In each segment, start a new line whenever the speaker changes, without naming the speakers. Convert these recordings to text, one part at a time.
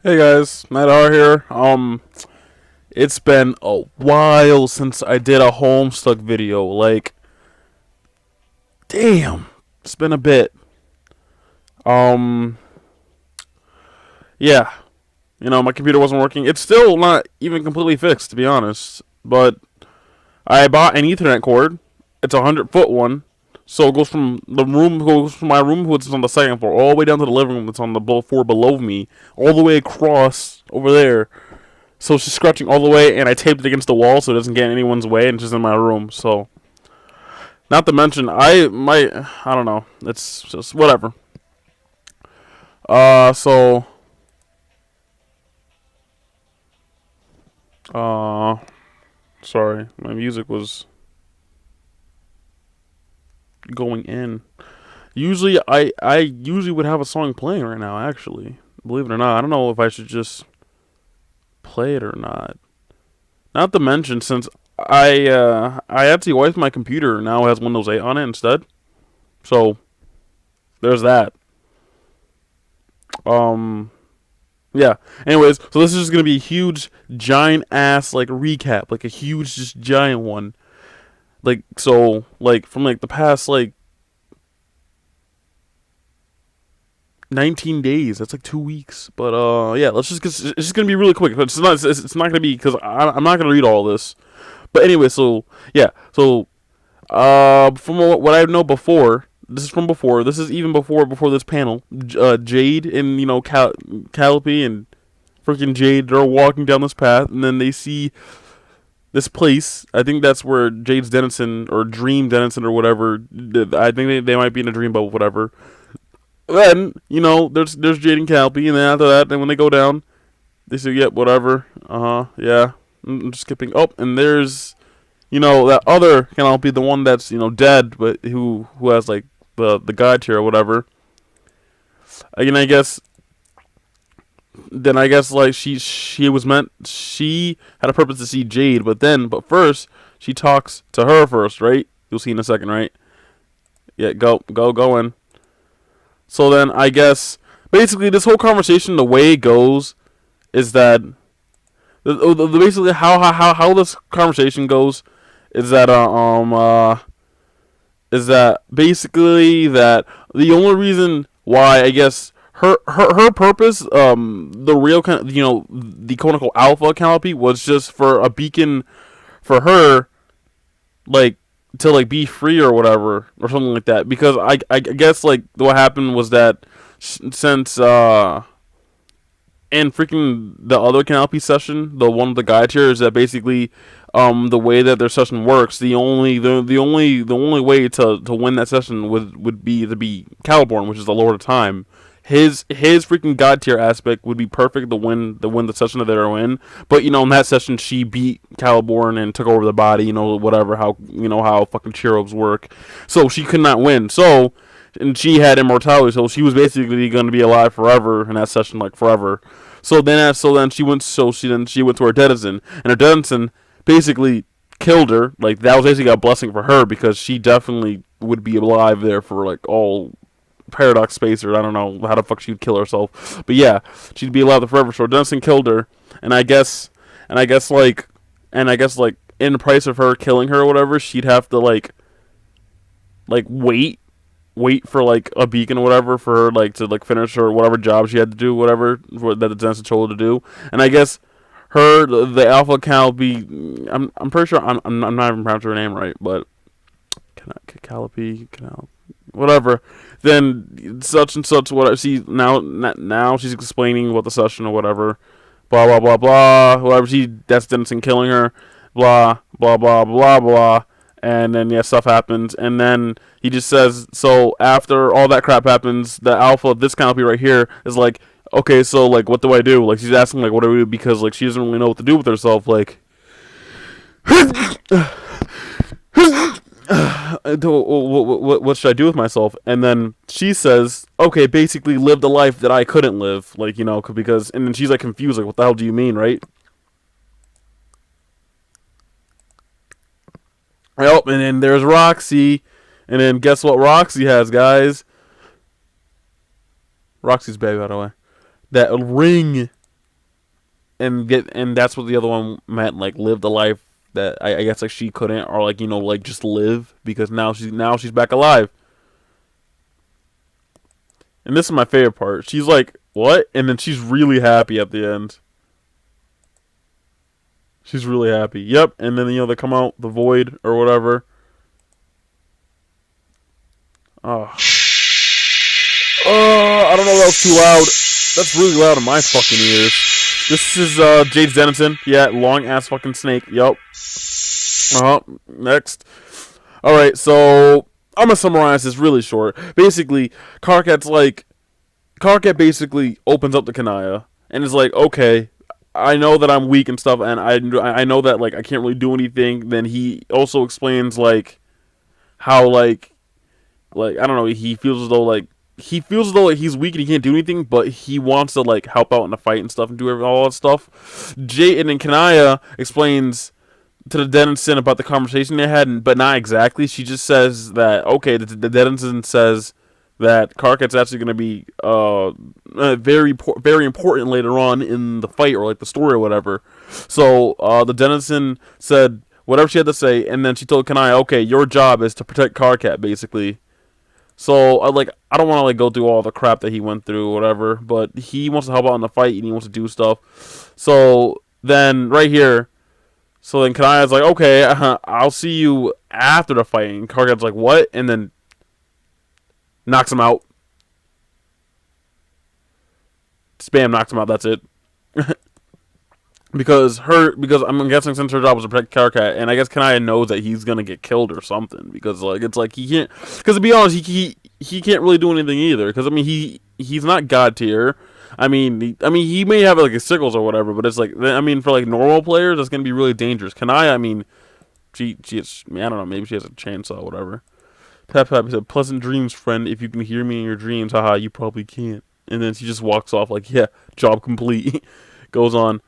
Hey guys, Matt R here. It's been a while since I did a Homestuck video. Like, damn, it's been a bit. Um, yeah, my computer wasn't working. It's still not even completely fixed, to be honest. But I bought an Ethernet cord. It's a 100-foot one, so it goes from my room, which is on the second floor, all the way down to the living room, that's on the floor below me, all the way across over there. So it's just scratching all the way, and I taped it against the wall so it doesn't get in anyone's way, and it's just in my room. So, not to mention, I don't know. It's just whatever. So, uh, sorry, my music was going in. Usually, I usually would have a song playing right now. Actually, believe it or not, I don't know if I should just play it or not. Not to mention, since I actually wiped my computer now has Windows 8 on it instead. So there's that. Um, Yeah. Anyways, so this is just gonna be a huge, giant ass like recap, like a huge, just giant one. Like so, like from like the past like 19 days. That's like 2 weeks. But yeah. It's just gonna be really quick. But it's not gonna be because I'm not gonna read all this. But anyway, so yeah. So from what I know before. This is from before. This is even before this panel. Jade and Calliope and freaking Jade, they're walking down this path, and then they see this place. I think that's where Jade's Dennison or Dream Dennison or whatever. I think they might be in a dream bubble, whatever. Then there's Jade and Calliope, and then after that, then when they go down, they say, "Yep, whatever." Yeah. I'm just skipping. Oh, and there's that other Calliope, the one that's dead, but who has like the guide here or whatever. Again, I guess like she had a purpose to see Jade, but first she talks to her first, right? You'll see in a second, right? Yeah, go in. So then I guess basically this whole conversation, the way it goes, is that basically how this conversation goes is that basically that the only reason why I guess her purpose, the real kind of the conical alpha canopy was just for a beacon for her, like to like be free or whatever or something like that. Because I guess like what happened was that since and freaking the other Canopy session, the one with the guide here, is that basically the way that their session works, the only way to win that session would be to be Caliborn, which is the Lord of Time. His freaking god tier aspect would be perfect to win the session that they're in. But in that session she beat Caliborn and took over the body, whatever how fucking cherubs work. So she could not win. So and she had immortality, so she was basically going to be alive forever in that session, like forever. So then she went to her denizen, and her denizen basically killed her. Like that was basically a blessing for her because she definitely would be alive there for like all paradox space, or I don't know how the fuck she'd kill herself, but yeah, she'd be alive forever. So her denizen killed her, and I guess like in the price of her killing her or whatever, she'd have to like wait for like a beacon or whatever for her like to like finish her whatever job she had to do, whatever that the dentist told her to do. And I guess the alpha account will be I'm pretty sure I'm not even pronouncing her name right, but Calliope Canal whatever. Then such and such what she now she's explaining what the session or whatever. Blah blah blah blah. Whatever that's Denison killing her. Blah blah blah blah blah. And then yeah, stuff happens, and then he just says, so after all that crap happens, the alpha of this canopy right here is like, okay, so like, what do I do? Like, she's asking like, what do I do? Because like, she doesn't really know what to do with herself. Like, what should I do with myself? And then she says, okay, basically live the life that I couldn't live, like because, and then she's like confused, like, what the hell do you mean, right? Oh, and then there's Roxy. And then guess what Roxy has, guys? Roxy's baby, by the way. That ring. and that's what the other one meant, like lived a life that I guess like she couldn't, or like like just live, because now she's back alive. And this is my favorite part. She's like, "What?" And then she's really happy at the end. She's really happy. Yep. And then they come out the void or whatever. Oh, I don't know if that was too loud. That's really loud in my fucking ears. This is Jade's Dennison. Yeah, long ass fucking snake. Yup. Next. Alright, so I'm gonna summarize this really short. Basically, Karkat basically opens up to Kanaya and is like, okay, I know that I'm weak and stuff, and I know that like I can't really do anything. Then he also explains like how like I don't know, he feels as though like he's weak and he can't do anything, but he wants to like help out in the fight and stuff and do all that stuff. Jay and then Kanaya explains to the Dennison about the conversation they had, but not exactly. She just says that okay, the Dennison says that Karkat's actually going to be very important later on in the fight or like the story or whatever. So the Dennison said whatever she had to say, and then she told Kanaya, okay, your job is to protect Karkat, basically. So I don't want to like go through all the crap that he went through or whatever, but he wants to help out in the fight and he wants to do stuff. So then right here, so then Kanaya's like, okay, I'll see you after the fight. And Karkat's like, what? And then knocks him out. Spam knocks him out. That's it. because I'm guessing since her job was to protect Karkat, and I guess Kanaya knows that he's gonna get killed or something, because like it's like he can't. Because to be honest, he can't really do anything either. Because I mean he's not god tier. I mean he may have like his sickles or whatever, but it's like I mean for like normal players that's gonna be really dangerous. Kanaya, I mean she is, I don't know, maybe she has a chainsaw or whatever. Tap tap. He said, "Pleasant dreams, friend. If you can hear me in your dreams, haha, you probably can't." And then she just walks off like, "Yeah, job complete." Goes on.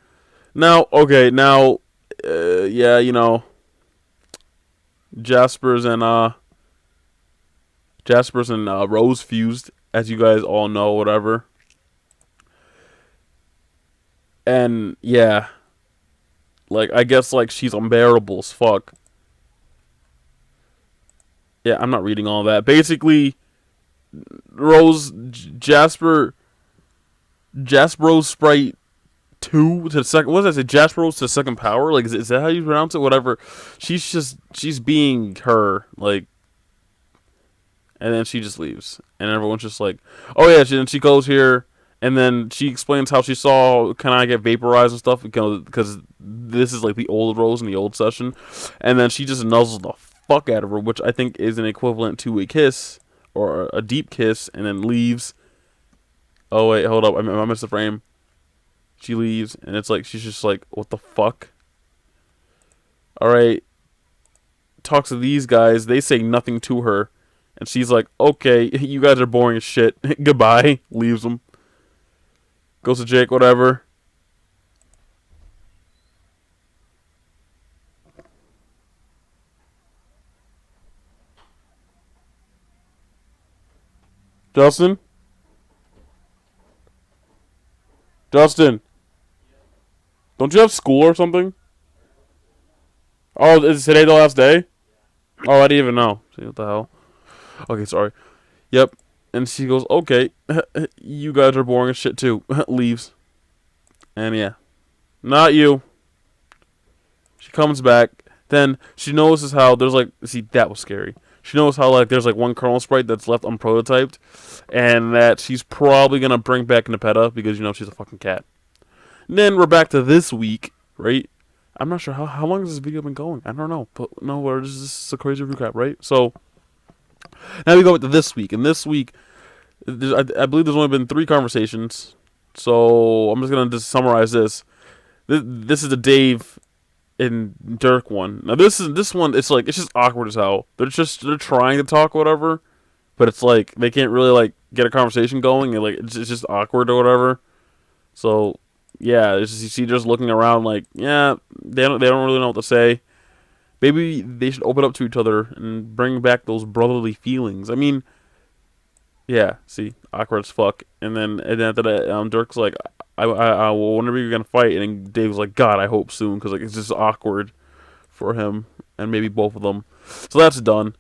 Now, okay, now, yeah, Jaspers and Rose fused, as you guys all know, whatever. And yeah, like I guess like she's unbearable as fuck. Yeah, I'm not reading all that. Basically, Rose Jaspero's Sprite 2 to the second. What did I say? Jaspero's to the second power. Like, is that how you pronounce it? Whatever. She's being her, like, and then she just leaves, and everyone's just like, oh yeah. Then she goes here, and then she explains how she saw can I get vaporized and stuff because this is like the old Rose in the old session, and then she just nuzzles the fuck out of her, which I think is an equivalent to a kiss or a deep kiss, and then leaves. Oh wait, hold up, I missed the frame. She leaves, and it's like she's just like, what the fuck? All right, talks to these guys. They say nothing to her, and she's like, okay, you guys are boring as shit. Goodbye. Leaves them. Goes to Jake, whatever. Justin? Justin? Don't you have school or something? Oh, is today the last day? Oh, I didn't even know. See, what the hell? Okay, sorry. Yep. And she goes, okay, you guys are boring as shit too. Leaves. And yeah. Not you. She comes back. Then she notices how there's like, see, that was scary. She knows how like there's like one kernel sprite that's left unprototyped, and that she's probably gonna bring back Nepeta because she's a fucking cat. And then we're back to this week, right? I'm not sure how long has this video been going. I don't know, but no, this is a crazy recap, right? So now we go into this week, and this week, I believe there's only been 3 conversations. So I'm just gonna just summarize this. This is the Dave and Dirk one. Now this one, it's like it's just awkward as hell. They're trying to talk whatever, but it's like they can't really like get a conversation going, and like it's just awkward or whatever. So yeah, you see just looking around like, yeah, they don't really know what to say. Maybe they should open up to each other and bring back those brotherly feelings. I mean, yeah, see, awkward as fuck. And then after that, Dirk's like, whenever you're gonna fight, and then Dave was like, God, I hope soon, because like it's just awkward for him and maybe both of them. So that's done.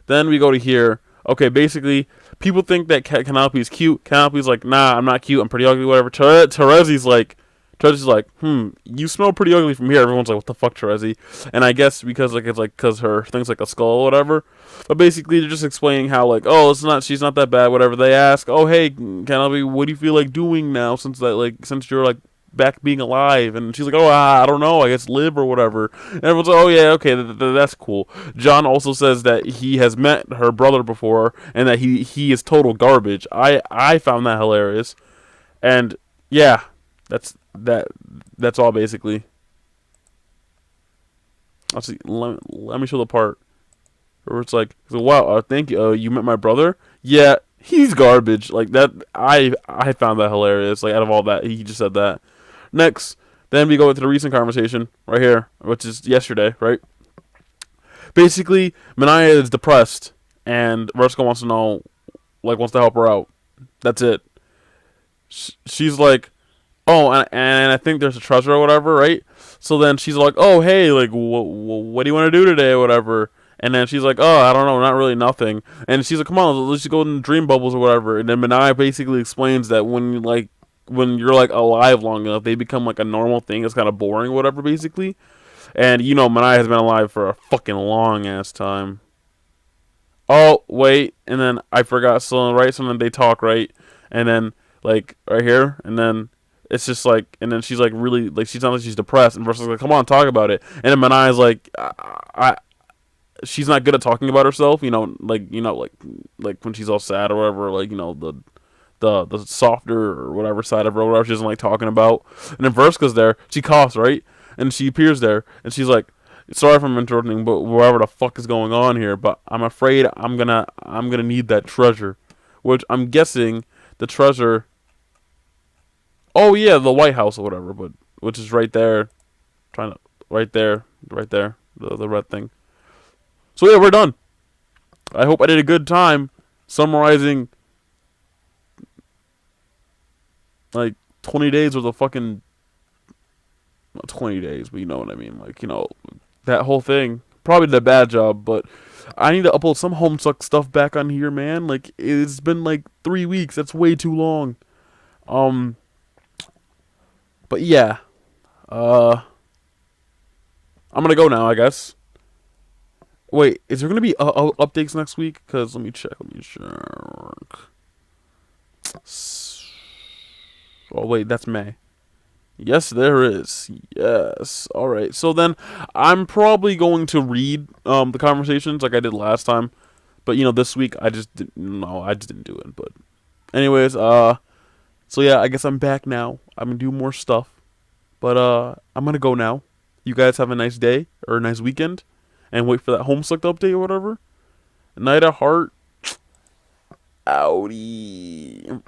Then we go to here. Okay, basically, people think that Canopi's cute. Canopi's like, nah, I'm not cute. I'm pretty ugly. Whatever. Terezi's like, you smell pretty ugly from here. Everyone's like, what the fuck, Terezi? And I guess because like it's like because her thing's like a skull or whatever. But basically, they're just explaining how like, oh, she's not that bad. Whatever. They ask, oh, hey, Canopi, what do you feel like doing now since you're like back being alive? And she's like, oh, I don't know, I guess live or whatever. And everyone's like, oh yeah, okay, that's cool. John also says that he has met her brother before and that he is total garbage. I found that hilarious. And yeah, that's all basically. Let's see, let me show the part where it's like, so, wow, thank you, you met my brother? Yeah, he's garbage. Like that, I found that hilarious. Like out of all that, he just said that. Next, then we go into the recent conversation right here, which is yesterday, right? Basically, Manaya is depressed, and Verska wants to know, like, wants to help her out. That's it. She's like, oh, and I think there's a treasure or whatever, right? So then she's like, oh, hey, like, what do you want to do today or whatever? And then she's like, oh, I don't know, not really nothing. And she's like, come on, let's just go in dream bubbles or whatever. And then Manaya basically explains that when you're like alive long enough, they become like a normal thing. It's kind of boring, whatever, basically. And you know, Manaya has been alive for a fucking long ass time. Oh wait, and then I forgot. So right, so then they talk right, and then like right here, and then it's just like, and then she's like really like she sounds like she's depressed, and Versa's like, come on, talk about it. And then Manaya's like, she's not good at talking about herself, like when she's all sad or whatever, like the softer or whatever side of her, whatever she doesn't like talking about. And then Verska's there, she coughs, right? And she appears there, and she's like, sorry if I'm interrupting, but whatever the fuck is going on here, but I'm afraid I'm gonna need that treasure. Which I'm guessing the treasure, oh yeah, the White House or whatever, but which is right there, right there, the red thing. So yeah, we're done. I hope I did a good time summarizing like 20 days worth of fucking, not 20 days, but you know what I mean. Like, that whole thing. Probably did a bad job, but I need to upload some Homestuck stuff back on here, man. Like, it's been like 3 weeks. That's way too long. But yeah. I'm gonna go now, I guess. Wait, is there gonna be updates next week? Because let me check. Oh wait, that's May. Yes, there is. Yes. All right. So then, I'm probably going to read the conversations like I did last time, but this week I just didn't. No, I just didn't do it. But, anyways, so yeah, I guess I'm back now. I'm gonna do more stuff, but I'm gonna go now. You guys have a nice day or a nice weekend, and wait for that Homestuck update or whatever. Night at heart. Outie.